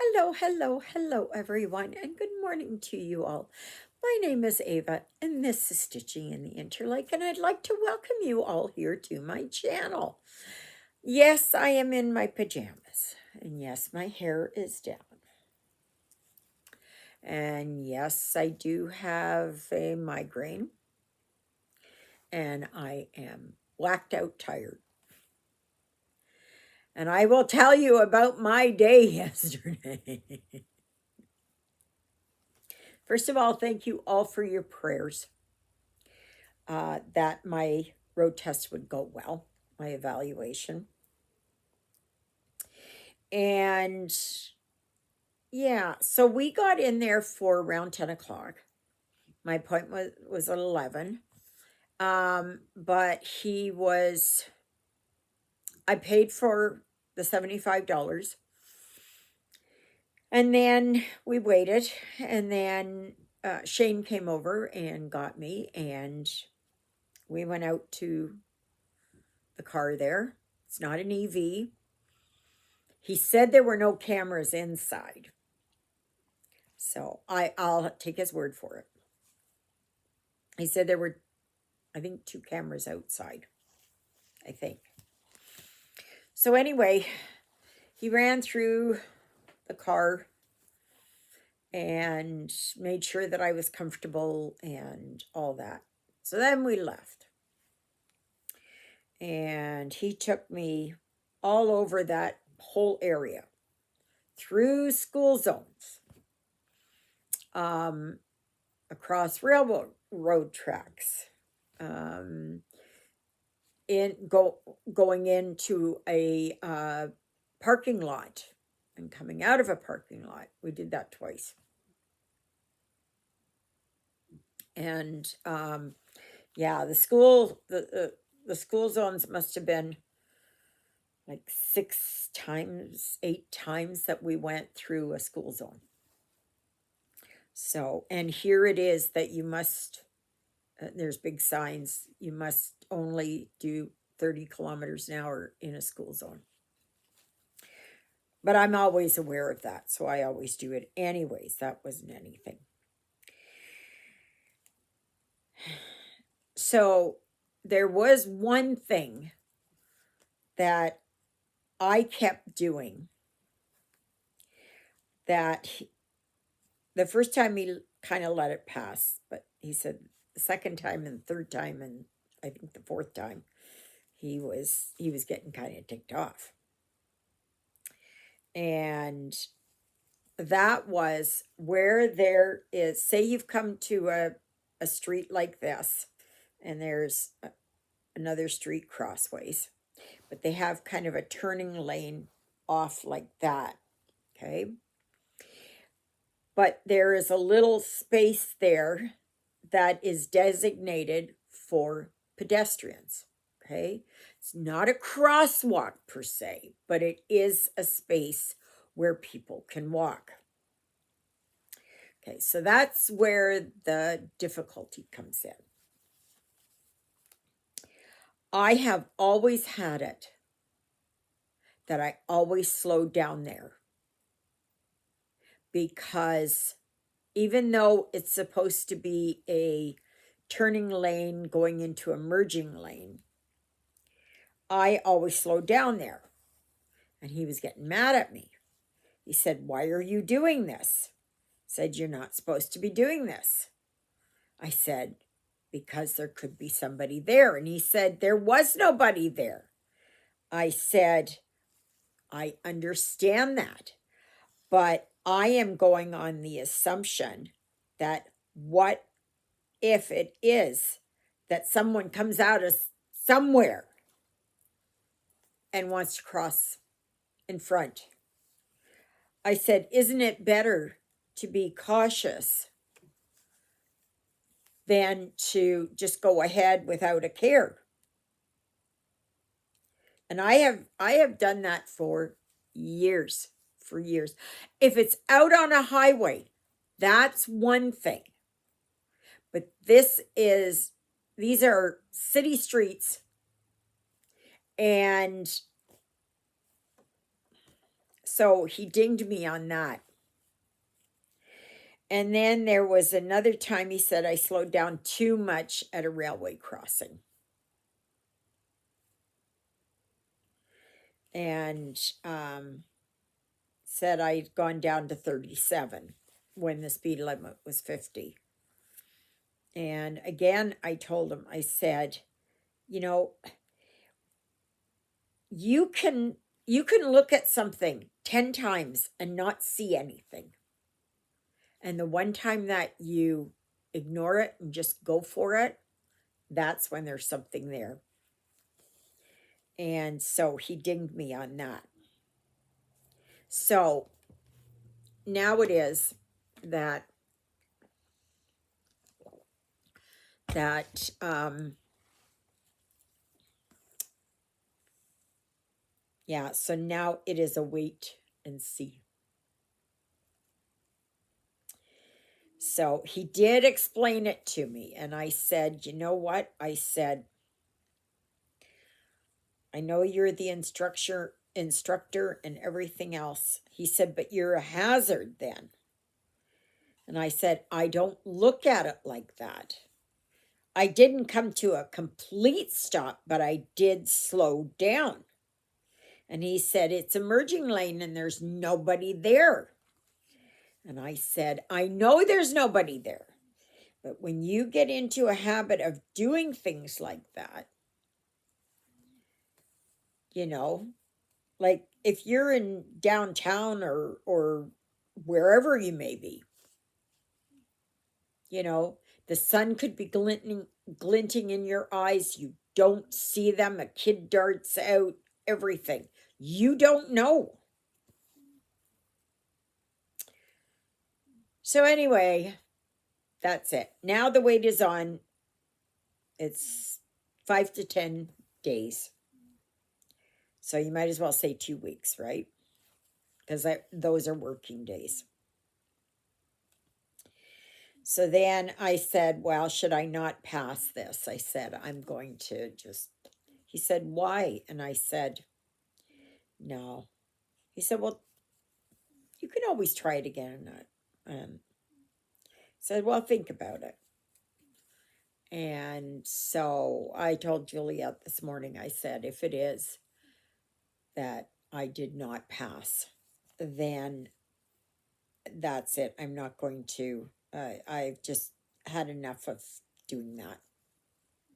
Hello, hello, hello, everyone, and good morning to you all. My name is Ava, and this is Stitching in the Interlake, and I'd like to welcome you all here to my channel. Yes, I am in my pajamas, and yes, my hair is down. And yes, I do have a migraine, and I am whacked out tired. And I will tell you about my day yesterday. First of all, thank you all for your prayers. That my road test would go well, my evaluation. And yeah, so we got in there for around 10 o'clock. My appointment was at 11. But I paid for the $75. And then we waited. And then Shane came over and got me. And we went out to the car there. It's not an EV. He said there were no cameras inside. So I'll take his word for it. He said there were, I think, 2 cameras outside. I think. So anyway, he ran through the car and made sure that I was comfortable and all that. So then we left. And he took me all over that whole area, through school zones, across railroad tracks, going into a parking lot and coming out of a parking lot. We did that twice. And yeah, the school zones must have been like 6 times, 8 times that we went through a school zone. So, and here it is that you must, there's big signs, you must only do 30 kilometers an hour in a school zone. But I'm always aware of that, so I always do it anyways. That wasn't anything. So there was one thing that I kept doing that the first time he kind of let it pass, but he said the second time and third time and I think the fourth time he was getting kind of ticked off. And that was where there is, say you've come to a street like this and there's another street crossways, but they have kind of a turning lane off like that, okay? But there is a little space there that is designated for pedestrians, okay? It's not a crosswalk per se, but it is a space where people can walk. Okay, so that's where the difficulty comes in. I have always had it that I always slow down there, because even though it's supposed to be a turning lane going into a merging lane, I always slow down there. And he was getting mad at me. He said, "Why are you doing this?" I said, "You're not supposed to be doing this." I said, "Because there could be somebody there." And he said, "There was nobody there." I said, "I understand that, but I am going on the assumption that what if it is that someone comes out of somewhere and wants to cross in front?" I said, "Isn't it better to be cautious than to just go ahead without a care?" And I have done that for years, for years. If it's out on a highway, that's one thing. But these are city streets. And So he dinged me on that. And then there was another time he said I slowed down too much at a railway crossing. And said I'd gone down to 37 when the speed limit was 50. And again, I told him, I said, you know, you can look at something 10 times and not see anything. And the one time that you ignore it and just go for it, that's when there's something there. And so he dinged me on that. So now it is that yeah, so now it is a wait and see. So he did explain it to me, and I said, you know what? I said, I know you're the instructor and everything else. He said, but you're a hazard then. And I said, I don't look at it like that. I didn't come to a complete stop, but I did slow down. And he said, it's a merging lane and there's nobody there. And I said, I know there's nobody there. But when you get into a habit of doing things like that, you know, like if you're in downtown or wherever you may be, you know, the sun could be glinting in your eyes. You don't see them. A kid darts out, everything. You don't know. So anyway, that's it. Now the wait is on. It's 5 to 10 days. So you might as well say 2 weeks, right? Because those are working days. So then I said, well, should I not pass this? I said, I'm going to just, he said, why? And I said, no. He said, well, you can always try it again. And said, well, think about it. And so I told Juliet this morning, I said, if it is that I did not pass, then that's it. I'm not going to, I've just had enough of doing that.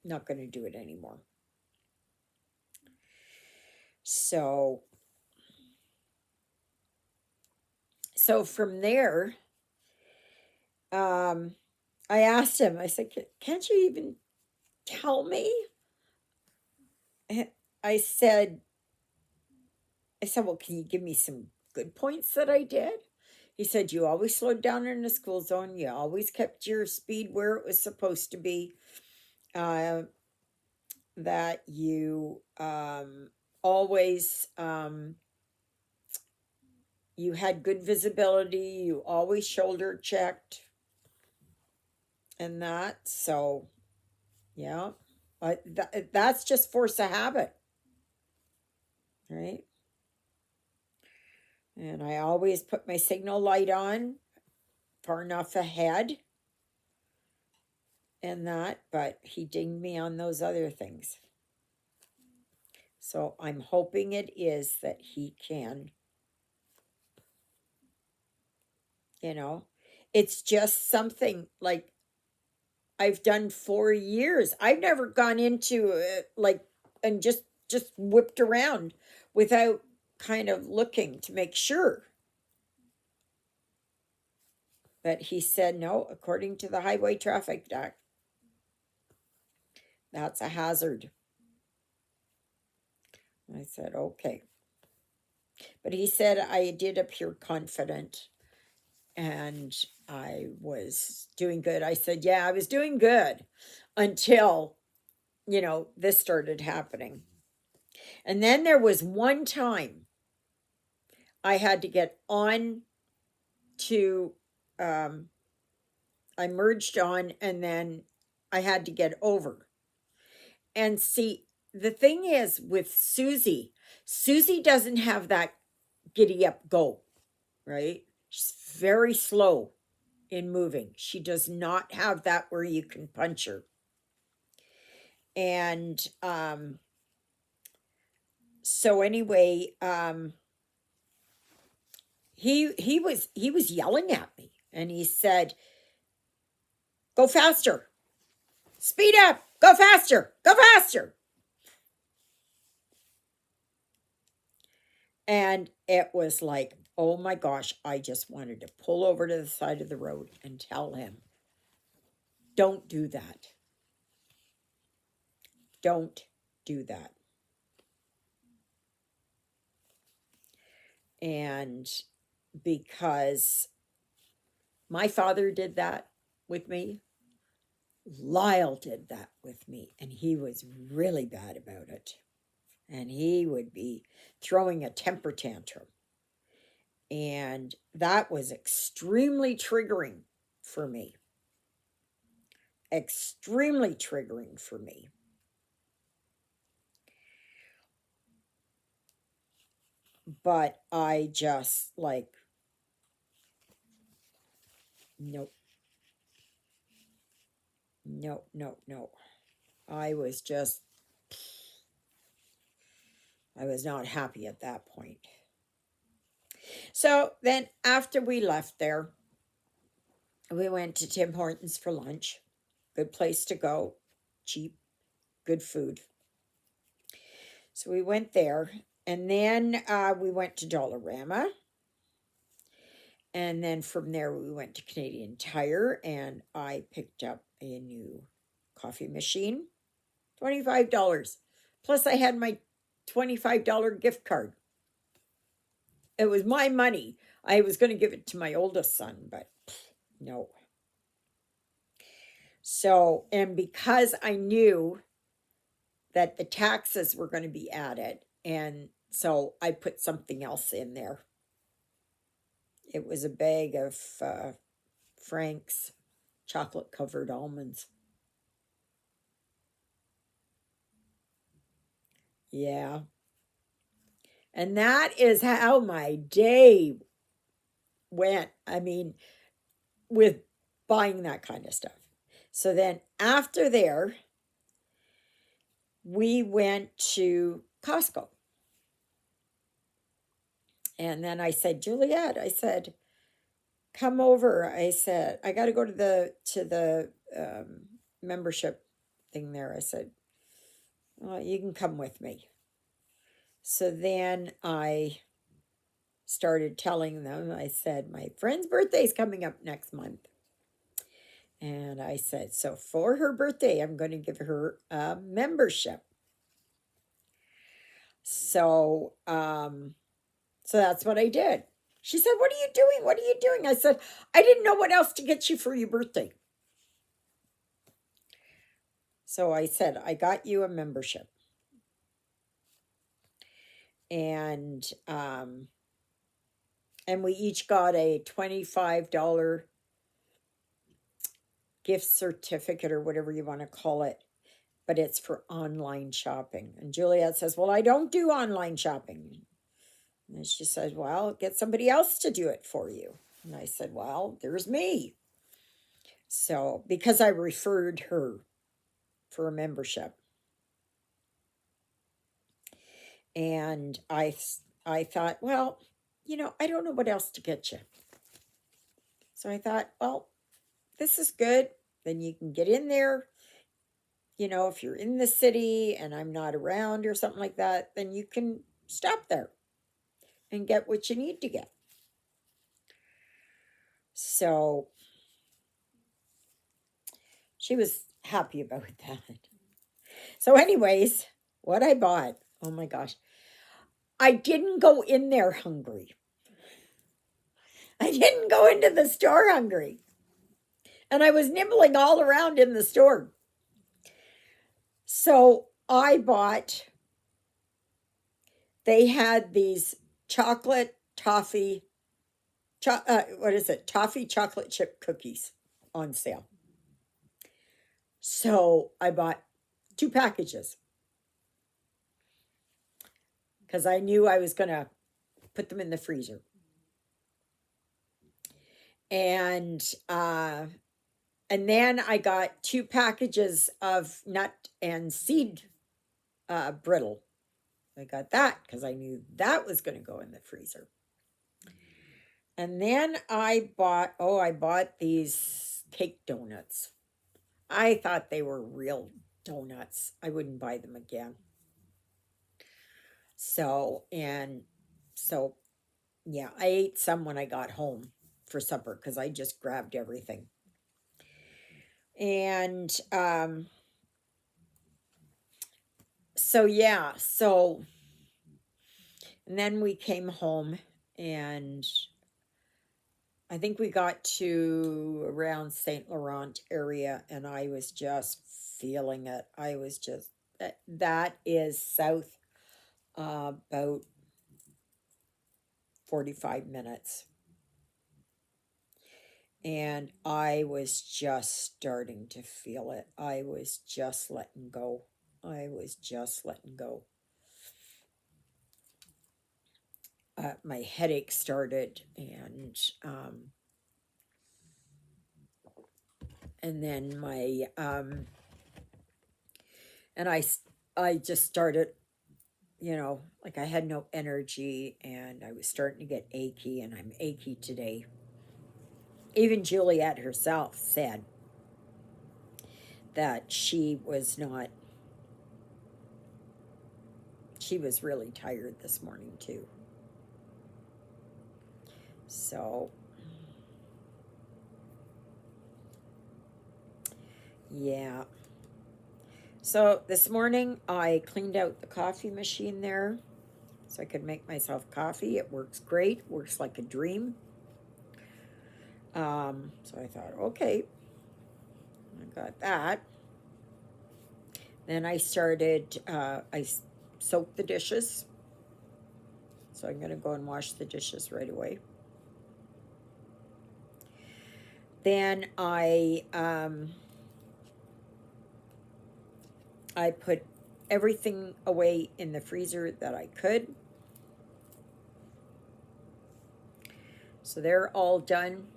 Not going to do it anymore. So from there, I asked him, I said, can't you even tell me? I said, well, can you give me some good points that I did? He said, you always slowed down in the school zone. You always kept your speed where it was supposed to be. That you always, you had good visibility. You always shoulder checked and that. So, yeah, but that's just force of habit, right? And I always put my signal light on far enough ahead and that, but he dinged me on those other things. So I'm hoping it is that he can, you know, it's just something like I've done 4 years. I've never gone into it like and just whipped around without kind of looking to make sure. But he said, no, according to the Highway Traffic Act, that's a hazard. I said, okay. But he said I did appear confident and I was doing good. I said, yeah, I was doing good until, you know, this started happening. And then there was one time I had to get on to, I merged on and then I had to get over. And see, the thing is with Susie doesn't have that giddy up, go, right? She's very slow in moving. She does not have that where you can punch her. And so anyway, he was yelling at me, and he said, "Go faster, speed up, go faster, go faster." And it was like, oh my gosh, I just wanted to pull over to the side of the road and tell him, don't do that. Don't do that. And because my father did that with me, Lyle did that with me, and he was really bad about it. And he would be throwing a temper tantrum. And that was extremely triggering for me. Extremely triggering for me. But I just like, nope. No, no, no. I was not happy at that point. So then after we left there, we went to Tim Hortons for lunch. Good place to go. Cheap, good food. So we went there. And then we went to Dollarama. And then from there, we went to Canadian Tire. And I picked up a new coffee machine. $25. Plus, I had my $25 gift card. It was my money. I was going to give it to my oldest son, but no. So, and because I knew that the taxes were going to be added, and so I put something else in there. It was a bag of Frank's chocolate covered almonds. Yeah. And that is how my day went. I mean, with buying that kind of stuff. So then after there, we went to Costco. And then I said, Juliet, I said, come over. I said, I got to go to the membership thing there. I said, well, you can come with me. So then I started telling them, I said, my friend's birthday is coming up next month. And I said, so for her birthday, I'm going to give her a membership. So, so that's what I did. She said, what are you doing? What are you doing? I said, I didn't know what else to get you for your birthday. So I said, I got you a membership. And we each got a $25 gift certificate or whatever you want to call it, but it's for online shopping. And Juliet says, well, I don't do online shopping. And she said, well, get somebody else to do it for you. And I said, well, there's me. So, because I referred her for a membership. And I thought, well, I don't know what else to get you. So I thought, well, this is good. Then you can get in there. If you're in the city and I'm not around or something like that, then you can stop there and get what you need to get. So she was happy about that. So anyways, what I bought, oh my gosh, I didn't go in there hungry. I didn't go into the store hungry. And I was nibbling all around in the store. So I bought, they had these chocolate toffee, toffee chocolate chip cookies on sale. So I bought 2 packages because I knew I was going to put them in the freezer. And then I got 2 packages of nut and seed brittle. I got that because I knew that was going to go in the freezer. And then I bought these cake donuts. I thought they were real donuts. I wouldn't buy them again. So, yeah, I ate some when I got home for supper because I just grabbed everything. And so yeah, and then we came home, and I think we got to around St. Laurent area, and I was just feeling it. I was just that is south about 45 minutes. And I was just starting to feel it. I was just letting go. I was just letting go. My headache started, and then I just started, like I had no energy, and I was starting to get achy, and I'm achy today. Even Juliet herself said that she was really tired this morning too. So, yeah. So this morning I cleaned out the coffee machine there so I could make myself coffee. It works great, works like a dream. So I thought, okay, I got that. Then I soaked the dishes. So I'm going to go and wash the dishes right away. Then I put everything away in the freezer that I could. So they're all done.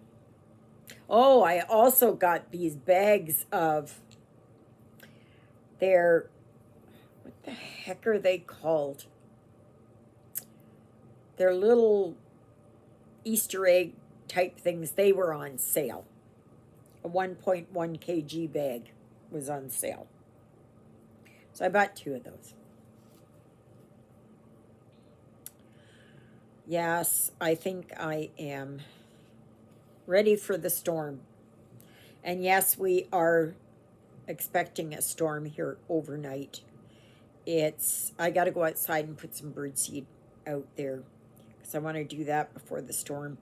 Oh, I also got these bags of what the heck are they called? They're little Easter egg type things. They were on sale. A 1.1 kg bag was on sale. So I bought 2 of those. Yes, I think I am ready for the storm. And yes, we are expecting a storm here overnight. I got to go outside and put some birdseed out there because I want to do that before the storm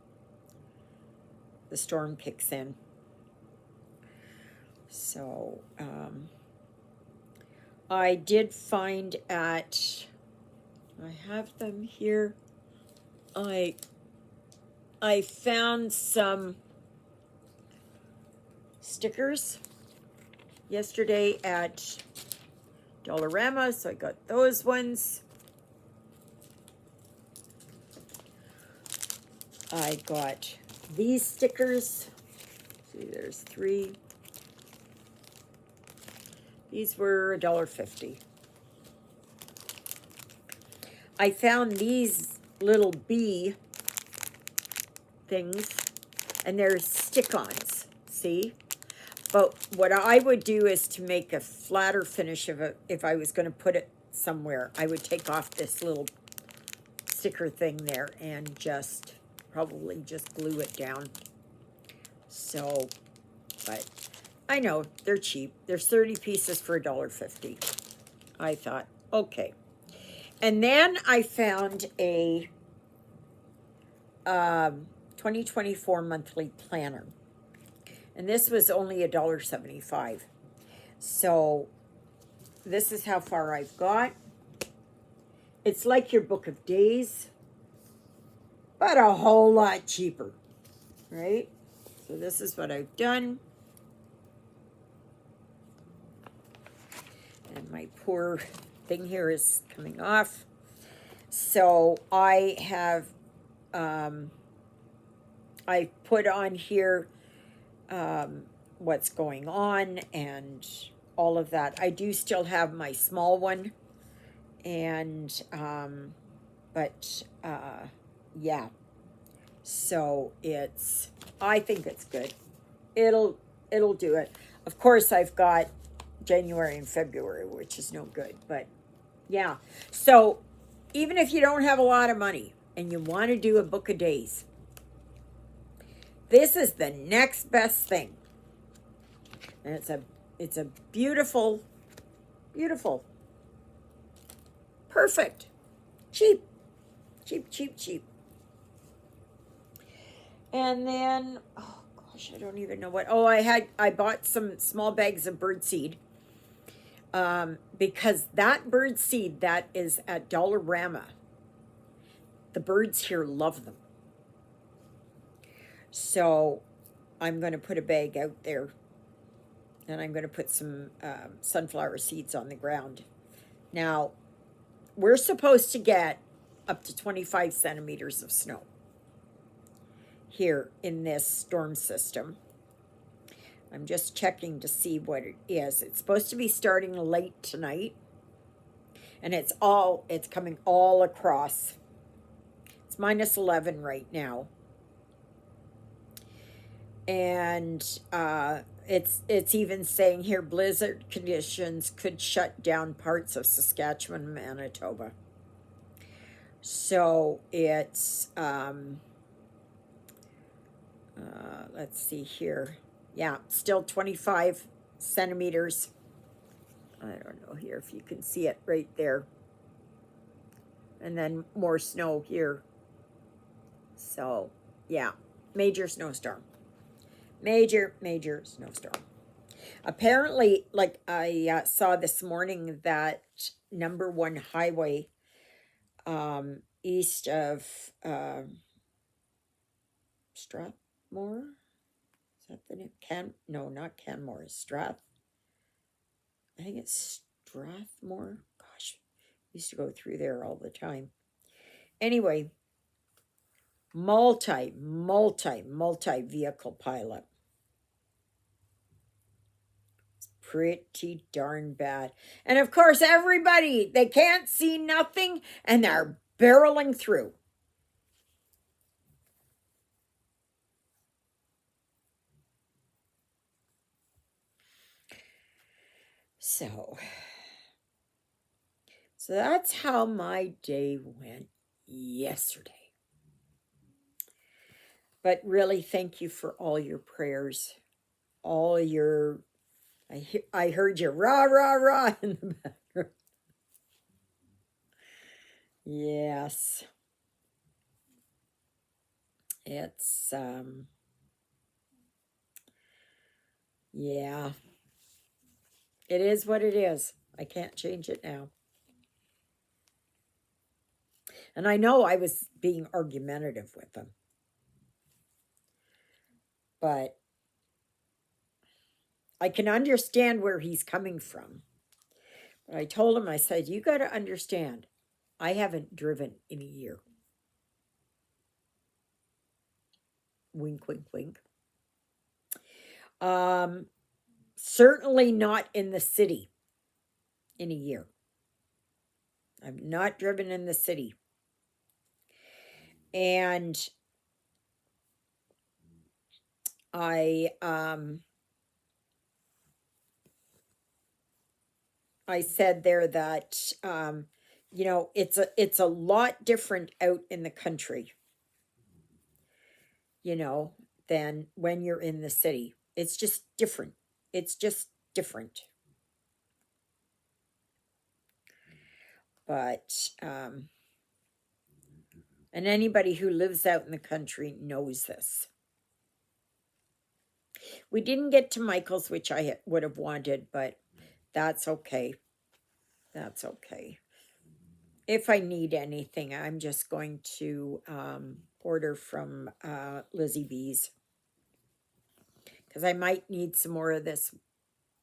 kicks in. So, I did find I have them here. I found some stickers yesterday at Dollarama, so I got those ones. I got these stickers. See, there's 3. These were $1.50. I found these little bee things, and they're stick-ons, see? But what I would do is to make a flatter finish of it, if I was going to put it somewhere, I would take off this little sticker thing there and probably just glue it down. So, but I know they're cheap. There's 30 pieces for $1.50. I thought, okay. And then I found a 2024 monthly planner. And this was only $1.75. So this is how far I've got. It's like your book of days, but a whole lot cheaper, right? So this is what I've done. And my poor thing here is coming off. So I have I put on here what's going on and all of that. I do still have my small one, and but yeah. So I think it's good. It'll it'll do it. Of course, I've got January and February, which is no good, but yeah. So even if you don't have a lot of money and you want to do a book a days, this is the next best thing. And it's a beautiful, beautiful, perfect, cheap, cheap, cheap, cheap. And then, oh gosh, I don't even know what. Oh, I bought some small bags of birdseed. Because that bird seed that is at Dollarama, the birds here love them. So I'm going to put a bag out there, and I'm going to put some sunflower seeds on the ground. Now, we're supposed to get up to 25 centimeters of snow here in this storm system. I'm just checking to see what it is. It's supposed to be starting late tonight, and it's coming all across. It's minus 11 right now. And it's even saying here blizzard conditions could shut down parts of Saskatchewan and Manitoba. So it's let's see here. Yeah, still 25 centimeters. I don't know here if you can see it right there. And then more snow here. So, yeah, major snowstorm. Major snowstorm. Apparently, like I saw this morning that #1 highway east of Strathmore. Is that the name? No, not Canmore. Strath. I think it's Strathmore. Gosh, used to go through there all the time. Anyway, multi vehicle pileup. It's pretty darn bad. And of course, everybody, they can't see nothing and they're barreling through. So that's how my day went yesterday. But really, thank you for all your prayers, all your. I heard you rah rah rah in the background. Yes, it's yeah, it is what it is. I can't change it now. And I know I was being argumentative with him, but I can understand where he's coming from. But I told him, I said, you got to understand, I haven't driven in a year. Wink, wink, wink. Certainly not in the city in a year. I've not driven in the city. And I said there that it's a lot different out in the country, than when you're in the city. It's just different. It's just different. But and anybody who lives out in the country knows this. We didn't get to Michael's, which I would have wanted, but that's okay. That's okay. If I need anything, I'm just going to order from Lizzie B's. Because I might need some more of this.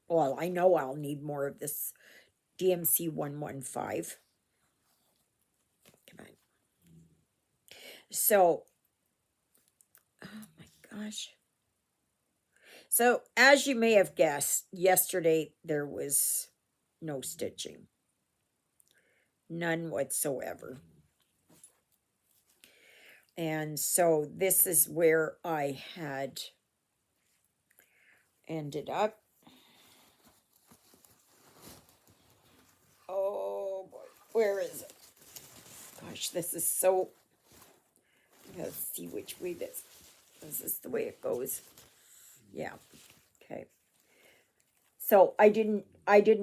Well, I know I'll need more of this DMC 115. Come on. So, oh my gosh. So, as you may have guessed, yesterday there was no stitching. None whatsoever. And so this is where I had ended up. Oh boy, where is it? Gosh, this is so. Let's see which way this. This is the way it goes. Yeah. Okay. So I didn't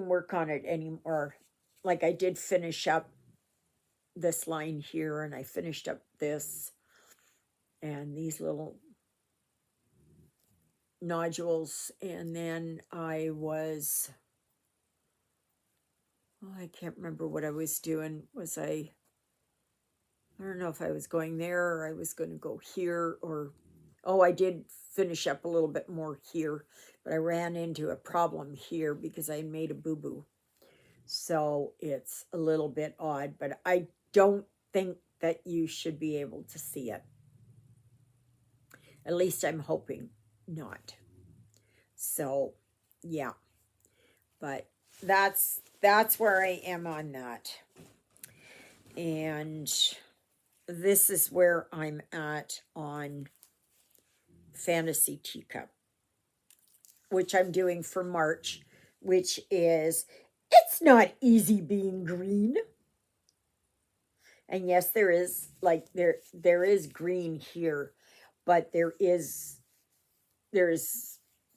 work on it anymore. Like I did finish up this line here, and I finished up this and these little nodules, and then I can't remember what I was doing. I don't know if I was going there or I was going to go here, or I did finish up a little bit more here, but I ran into a problem here because I made a boo-boo. So it's a little bit odd, but I don't think that you should be able to see it. At least I'm hoping not. So, yeah. But that's where I am on that. And this is where I'm at on Fantasy Teacup, which I'm doing for March, which is, it's not easy being green. And yes, there is there is green here, but there's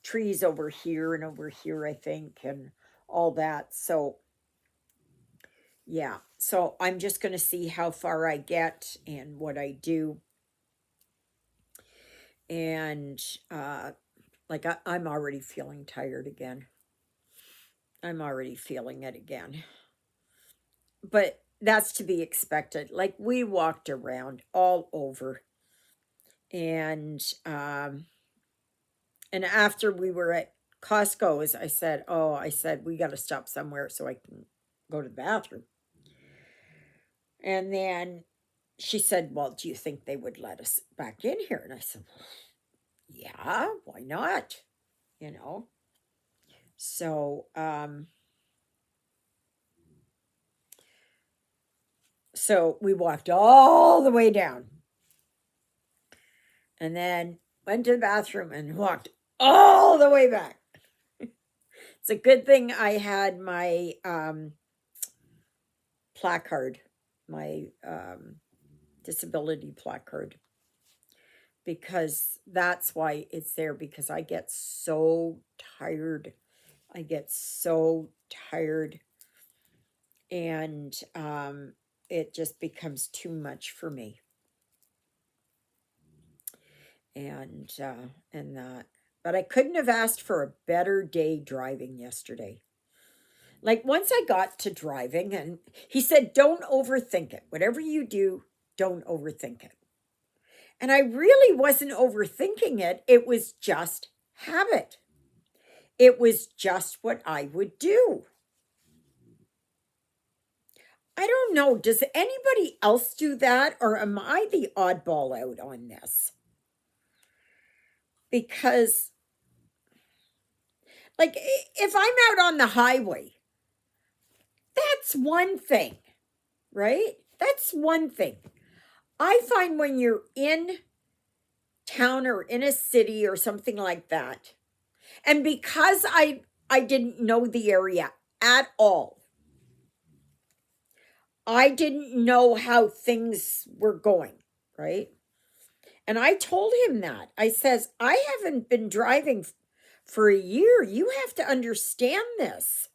trees over here and over here, I think, and all that. So yeah, so I'm just going to see how far I get and what I do. And I'm already feeling tired again. I'm already feeling it again. But that's to be expected. Like, we walked around all over. And after we were at Costco's, I said, we got to stop somewhere so I can go to the bathroom. And then she said, well, do you think they would let us back in here? And I said, well, yeah, why not? You know? So, so we walked all the way down and then went to the bathroom and walked all the way back. It's a good thing I had my placard, my disability placard, because that's why it's there, because I get so tired. I get so tired, and it just becomes too much for me. And that. But I couldn't have asked for a better day driving yesterday. Like, once I got to driving, and he said, don't overthink it. Whatever you do, don't overthink it. And I really wasn't overthinking it. It was just habit. It was just what I would do. I don't know. Does anybody else do that? Or am I the oddball out on this? Because, like, if I'm out on the highway, that's one thing, right? That's one thing. I find when you're in town or in a city or something like that, and because I didn't know the area at all, I didn't know how things were going, right? And I told him that. I says, I haven't been driving for a year. You have to understand this.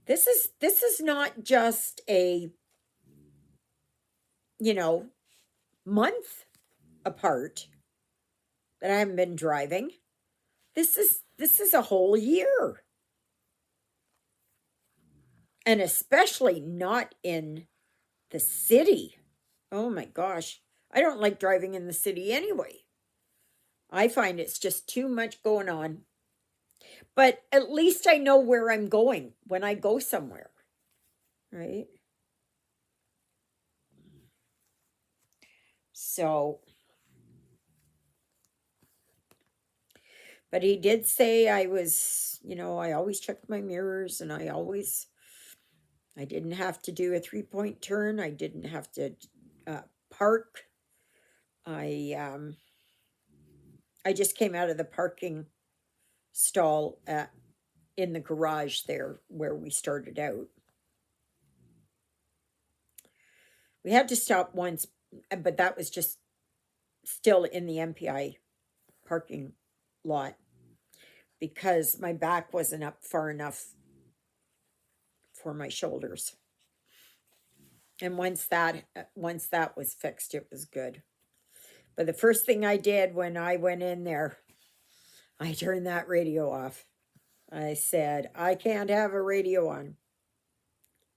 This is not just a, month apart that I haven't been driving. This is a whole year. And especially not in the city. Oh my gosh. I don't like driving in the city anyway. I find it's just too much going on. But at least I know where I'm going when I go somewhere. Right? So, but he did say I was, I always checked my mirrors, and I didn't have to do a 3-point turn. I didn't have to park. I I just came out of the parking stall in the garage there where we started out. We had to stop once, but that was just still in the MPI parking lot because my back wasn't up far enough for my shoulders. And once that was fixed, it was good. But the first thing I did when I went in there, I turned that radio off. I said, I can't have a radio on.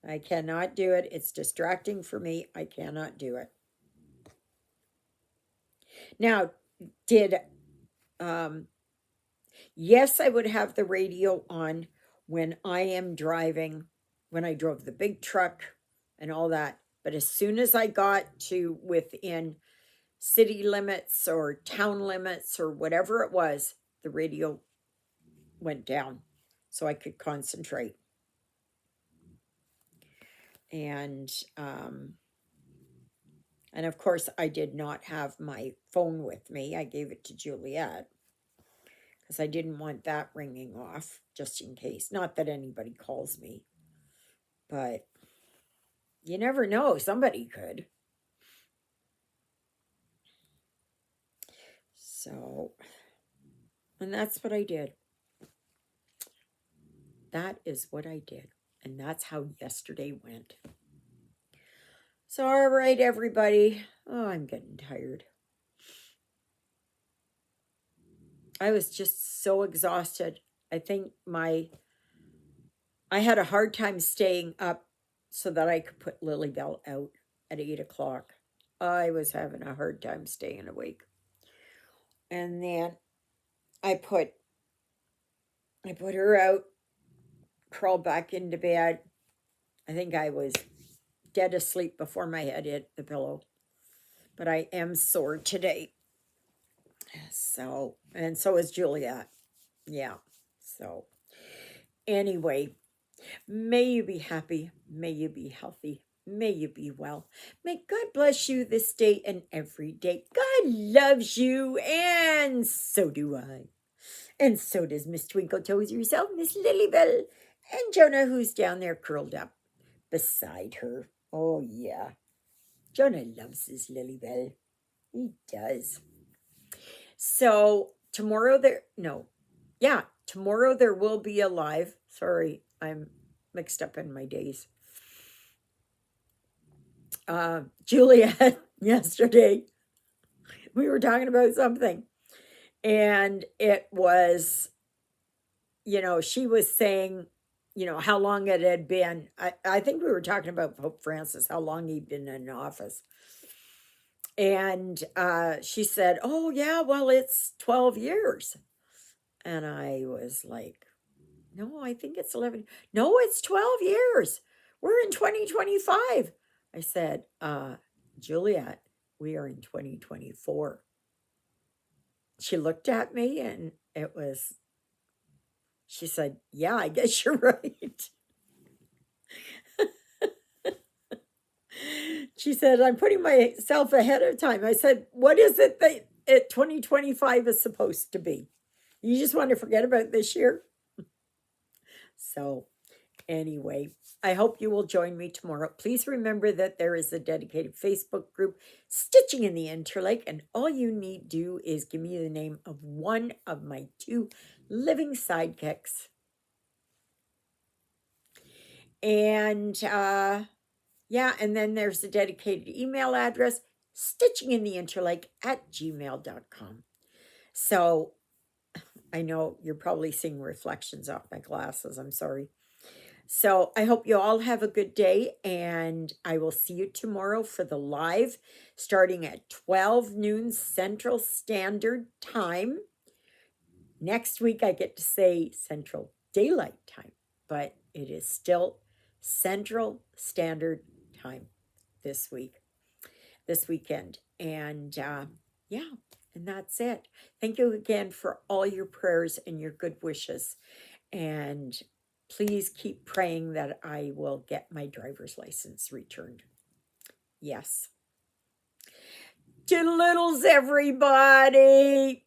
I cannot do it. It's distracting for me. I cannot do it. Now, did yes, I would have the radio on when I am driving, when I drove the big truck and all that. But as soon as I got to within city limits or town limits or whatever it was, the radio went down so I could concentrate. And of course, I did not have my phone with me. I gave it to Juliet because I didn't want that ringing off just in case. Not that anybody calls me, but you never know. Somebody could. So, and that's what I did. That is what I did. And that's how yesterday went. So, all right, everybody. Oh, I'm getting tired. I was just so exhausted. I think I had a hard time staying up so that I could put Lilybell out at 8 o'clock. I was having a hard time staying awake. And then I put her out, crawled back into bed. I think I was dead asleep before my head hit the pillow. But I am sore today. So, and so is Juliet. Yeah. So, anyway, may you be happy. May you be healthy. May you be well. May God bless you this day and every day. God loves you, and so do I. And so does Miss Twinkle Toes herself, Miss Lilybell, and Jonah, who's down there curled up beside her. Oh, yeah. Jonah loves his Lilybell. He does. So tomorrow tomorrow there will be a live. Sorry, I'm mixed up in my days. Juliet, yesterday, we were talking about something, and it was, she was saying, how long it had been. I think we were talking about Pope Francis, how long he'd been in office. And she said, oh, yeah, well, it's 12 years. And I was like, no, I think it's 11. No, it's 12 years. We're in 2025. I said, Juliet, we are in 2024. She looked at me and she said, yeah, I guess you're right. She said, I'm putting myself ahead of time. I said, what is it that 2025 is supposed to be? You just want to forget about this year? So, anyway, I hope you will join me tomorrow. Please remember that there is a dedicated Facebook group, Stitching in the Interlake, and all you need do is give me the name of one of my 2 living sidekicks. And and then there's a dedicated email address, stitchingintheinterlake@gmail.com. So I know you're probably seeing reflections off my glasses. I'm sorry. So I hope you all have a good day, and I will see you tomorrow for the live starting at 12 noon Central Standard Time. Next week, I get to say Central Daylight Time, but it is still Central Standard Time this weekend. And yeah, and that's it. Thank you again for all your prayers and your good wishes. And please keep praying that I will get my driver's license returned. Yes. Toodle-oodles, everybody.